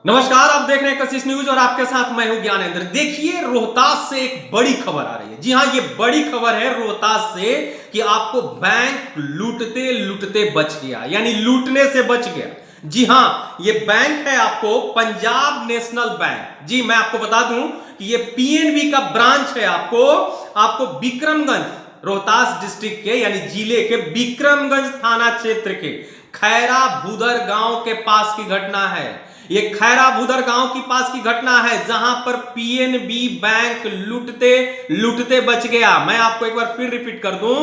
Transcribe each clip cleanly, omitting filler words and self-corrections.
नमस्कार, आप देख रहे हैं कशिश न्यूज और आपके साथ मैं हूं ज्ञानेंद्र। देखिए, रोहतास से एक बड़ी खबर आ रही है। जी हां, ये बड़ी खबर है रोहतास से कि आपको बैंक लूटते लूटते बच गया, यानी लूटने से बच गया। जी हां, ये बैंक है आपको पंजाब नेशनल बैंक। जी मैं आपको बता दूं कि ये पीएनबी का ब्रांच है आपको विक्रमगंज रोहतास डिस्ट्रिक्ट के यानी जिले के विक्रमगंज थाना क्षेत्र के खैरा भूदर गांव के पास की घटना है। ये खैरा भूदर गांव के पास की घटना है जहां पर पीएनबी बैंक लूटते लूटते बच गया। मैं आपको एक बार फिर रिपीट कर दूं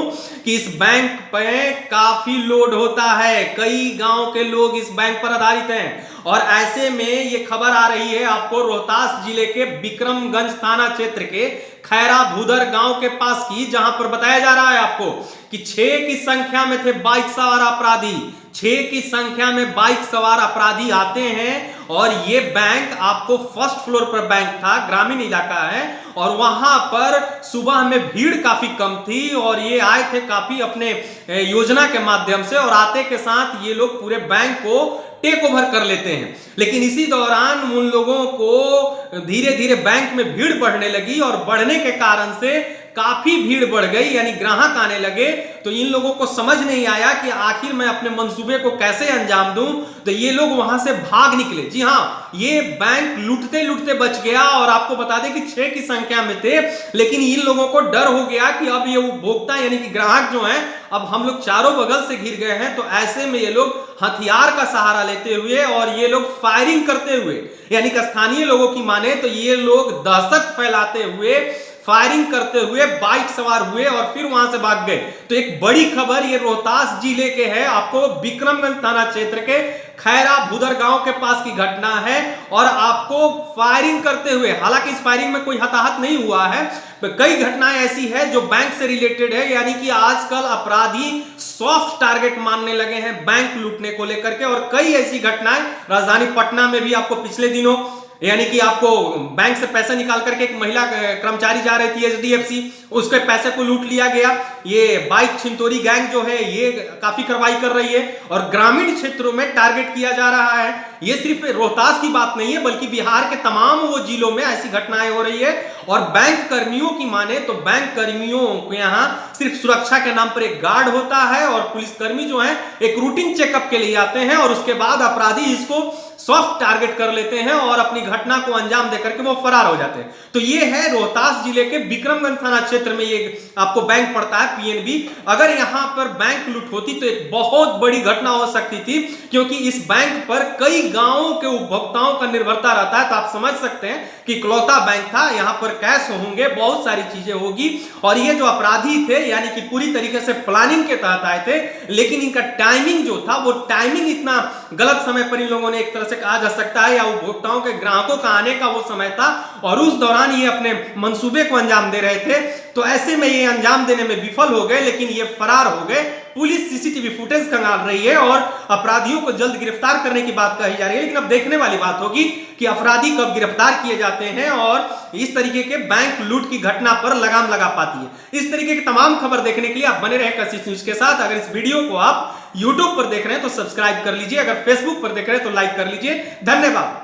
कि इस बैंक पे काफी लोड होता है, कई गांव के लोग इस बैंक पर आधारित हैं और ऐसे में ये खबर आ रही है आपको रोहतास जिले के विक्रमगंज थाना क्षेत्र के खैरा भूदर गांव के पास की, जहां पर बताया जा रहा है आपको कि 6 की संख्या में थे बाइक सवार अपराधी। 6 की संख्या में बाइक सवार अपराधी आते हैं और ये बैंक आपको फर्स्ट फ्लोर पर बैंक था, ग्रामीण इलाका है और वहां पर सुबह में भीड़ काफी कम थी और ये आए थे काफी अपने योजना के माध्यम से और आते के साथ ये लोग पूरे बैंक को टेक ओवर कर लेते हैं। लेकिन इसी दौरान उन लोगों को धीरे धीरे बैंक में भीड़ बढ़ने लगी और बढ़ने के कारण से काफी भीड़ बढ़ गई, यानी ग्राहक आने लगे। तो इन लोगों को समझ नहीं आया कि आखिर मैं अपने मंसूबे को कैसे अंजाम दूं, तो ये लोग वहां से भाग निकले। जी हां, ये बैंक लूटते लूटते बच गया और आपको बता दें कि 6 की संख्या में थे, लेकिन इन लोगों को डर हो गया कि अब ये उपभोक्ता यानी कि ग्राहक जो है अब हम लोग चारों बगल से घिर गए हैं। तो ऐसे में ये लोग हथियार का सहारा लेते हुए और ये लोग फायरिंग करते हुए, यानी कि स्थानीय लोगों की माने तो ये लोग दहशत फैलाते हुए फायरिंग करते हुए बाइक सवार हुए और फिर वहां से भाग गए। तो एक बड़ी खबर ये रोहतास जिले के है, आपको विक्रमगंज थाना क्षेत्र के खैरा भूदर गांव के पास की घटना है और आपको फायरिंग करते हुए, हालांकि इस फायरिंग में कोई हताहत नहीं हुआ है, कई घटनाएं ऐसी है जो बैंक से रिलेटेड है, यानी कि आजकल अपराधी सॉफ्ट टारगेट मानने लगे हैं बैंक लूटने को लेकर के। और कई ऐसी घटनाएं राजधानी पटना में भी आपको पिछले दिनों, यानी कि आपको बैंक से पैसा निकाल करके एक महिला कर्मचारी जा रही थी एचडीएफसी, उसके पैसे को लूट लिया गया। ये बाइक छिनतोरी गैंग जो है ये काफी कार्रवाई कर रही है और ग्रामीण क्षेत्रों में टारगेट किया जा रहा है। ये सिर्फ रोहतास की बात नहीं है बल्कि बिहार के तमाम वो जिलों में ऐसी घटनाएं हो रही है। और बैंक कर्मियों की माने तो बैंक कर्मियों को यहाँ सिर्फ सुरक्षा के नाम पर एक गार्ड होता है और पुलिसकर्मी जो है एक रूटीन चेकअप के लिए आते हैं और उसके बाद अपराधी इसको सॉफ्ट टारगेट कर लेते हैं और अपनी घटना को अंजाम देकर के वो फरार हो जाते हैं। तो ये है रोहतास जिले के विक्रमगंज थाना क्षेत्र में ये आपको बैंक पड़ता है पीएनबी। अगर यहां पर बैंक लूट होती तो एक बहुत बड़ी घटना हो सकती थी, क्योंकि इस बैंक पर कई गांवों के उपभोक्ताओं का निर्भरता रहता है। तो आप समझ सकते हैं कि इकलौता बैंक था, यहां पर कैश होंगे, बहुत सारी चीजें होगी और ये जो अपराधी थे यानी कि पूरी तरीके से प्लानिंग के तहत आए थे, लेकिन इनका टाइमिंग जो था वो टाइमिंग इतना गलत समय पर इन लोगों ने, एक तरह से कहा जा सकता है, या उपभोक्ताओं के ग्राहकों का आने का वो समय था और उस दौरान ये अपने मंसूबे को अंजाम दे रहे थे। तो ऐसे में ये अंजाम देने में विफल हो गए, लेकिन ये फरार हो गए। पुलिस सीसीटीवी फुटेज खंगाल रही है और अपराधियों को जल्द गिरफ्तार करने की बात कही जा रही है। लेकिन अब देखने वाली बात होगी कि अपराधी कब गिरफ्तार किए जाते हैं और इस तरीके के बैंक लूट की घटना पर लगाम लगा पाती है। इस तरीके की तमाम खबर देखने के लिए आप बने रहे कशिश न्यूज के साथ। अगर इस वीडियो को आप YouTube पर देख रहे हैं तो सब्सक्राइब कर लीजिए, अगर Facebook पर देख रहे हैं तो लाइक कर लीजिए। धन्यवाद।